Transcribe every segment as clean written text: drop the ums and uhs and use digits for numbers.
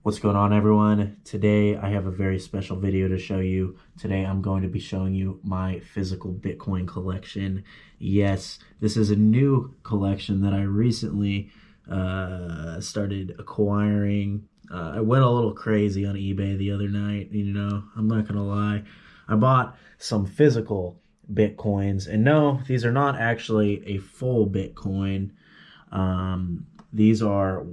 What's going on, everyone? Today I have a very special video to show you. Today I'm going to be showing you my physical Bitcoin collection. Yes, this is a new collection that I recently started acquiring. I went a little crazy on eBay the other night, I'm not gonna lie. I bought some physical Bitcoins, and no, these are not actually a full Bitcoin. These are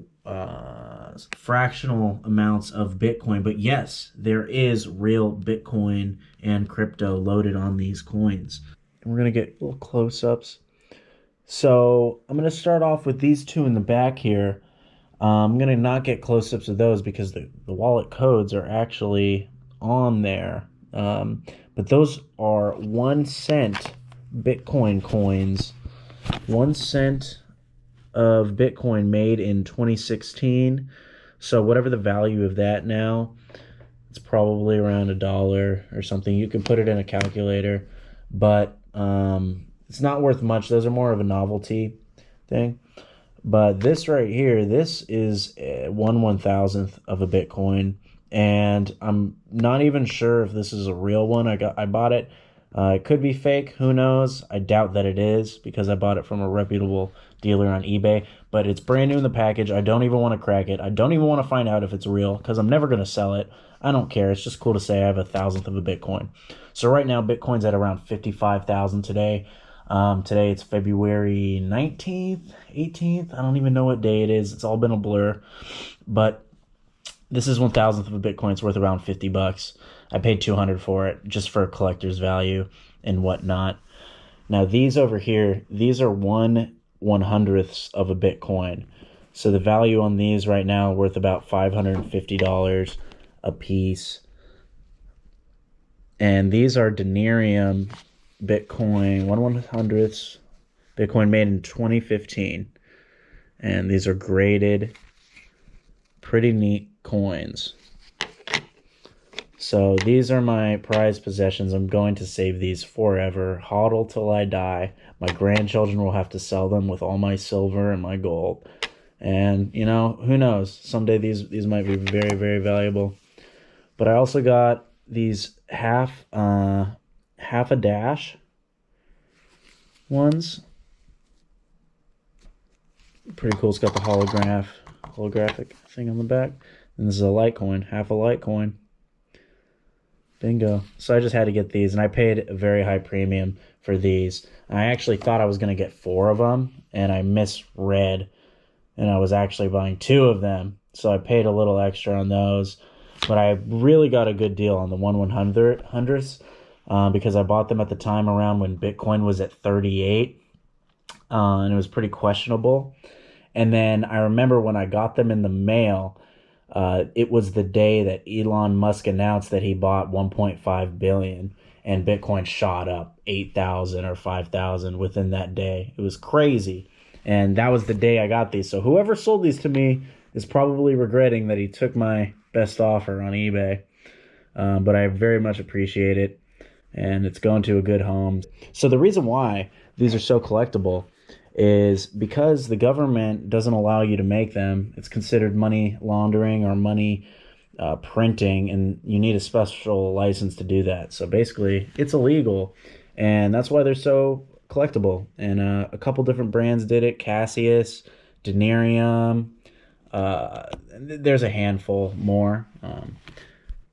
fractional amounts of Bitcoin, but yes, there is real Bitcoin and crypto loaded on these coins. And we're going to get little close-ups. So I'm going to start off with these two in the back here. I'm going to not get close-ups of those because the wallet codes are actually on there. But those are 1 cent Bitcoin coins. 1 cent of Bitcoin made in 2016. So whatever the value of that now, it's probably around $1 or something. You can put it in a calculator, but it's not worth much. Those are more of a novelty thing. But this right here, this is 1/1000th of a Bitcoin, and I'm not even sure if this is a real one. I bought it. It could be fake. Who knows? I doubt that it is because I bought it from a reputable dealer on eBay. But it's brand new in the package. I don't even want to crack it. I don't even want to find out if it's real because I'm never going to sell it. I don't care. It's just cool to say I have 1,000th of a Bitcoin. So right now, Bitcoin's at around 55,000 today. Today it's February 19th, 18th. I don't even know what day it is. It's all been a blur. But this is 1,000th of a Bitcoin. It's worth around $50. I paid $200 for it just for a collector's value and whatnot. Now these over here, these are 1/100th of a Bitcoin. So the value on these right now are worth about $550 a piece. And these are Denerium Bitcoin, 1/100th Bitcoin made in 2015. And these are graded, pretty neat coins. So these are my prized possessions. I'm going to save these forever, hodl till I die. My grandchildren will have to sell them with all my silver and my gold. And, who knows? Someday these might be very, very valuable. But I also got these half a dash ones. Pretty cool. It's got the holographic thing on the back. And this is a Litecoin, half a Litecoin. Bingo. So I just had to get these, and I paid a very high premium for these. I actually thought I was going to get 4 of them, and I misread, and I was actually buying 2 of them. So I paid a little extra on those, but I really got a good deal on the 1/100ths because I bought them at the time around when Bitcoin was at 38, and it was pretty questionable. And then I remember when I got them in the mail, it was the day that Elon Musk announced that he bought 1.5 billion and Bitcoin shot up 8,000 or 5,000 within that day. It was crazy. And that was the day I got these. So whoever sold these to me is probably regretting that he took my best offer on eBay. But I very much appreciate it. And it's going to a good home. So the reason why these are so collectible is because the government doesn't allow you to make them. It's considered money laundering or money printing, and you need a special license to do that. So basically, it's illegal, and that's why they're so collectible. And a couple different brands did it: Cassius, Denerium. There's a handful more,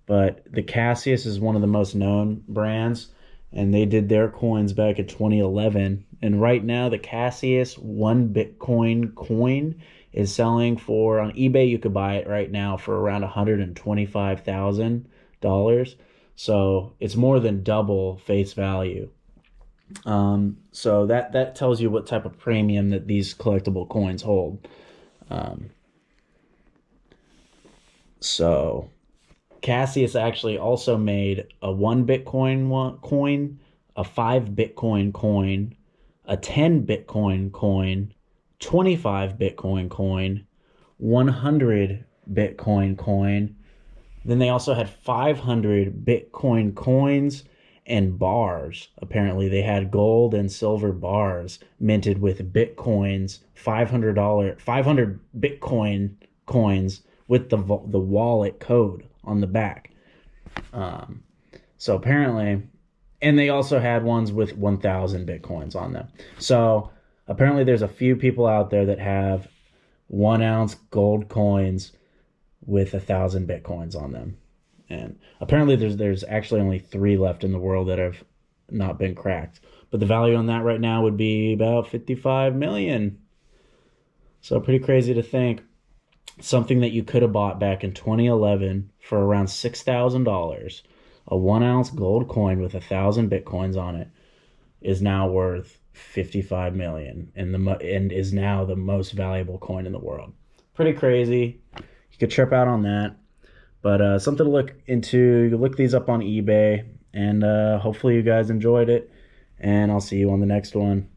but the Cassius is one of the most known brands, and they did their coins back in 2011. And right now, the Cassius 1 Bitcoin coin is selling for, on eBay, you could buy it right now for around $125,000. So it's more than double face value. So that tells you what type of premium that these collectible coins hold. So Cassius actually also made a 1 Bitcoin coin, a 5 Bitcoin coin, a 10 Bitcoin coin, 25 Bitcoin coin, 100 Bitcoin coin. Then they also had 500 Bitcoin coins and bars. Apparently they had gold and silver bars minted with Bitcoins, $500 Bitcoin coins with the wallet code on the back. So apparently, and they also had ones with 1,000 Bitcoins on them. So apparently there's a few people out there that have 1 ounce gold coins with 1,000 Bitcoins on them. And apparently there's actually only 3 left in the world that have not been cracked. But the value on that right now would be about 55 million. So pretty crazy to think. Something that you could have bought back in 2011 for around $6,000, a 1 ounce gold coin with 1,000 Bitcoins on it, is now worth 55 million and is now the most valuable coin in the world. Pretty crazy. You could trip out on that. But something to look into. You can look these up on eBay, and hopefully you guys enjoyed it, and I'll see you on the next one.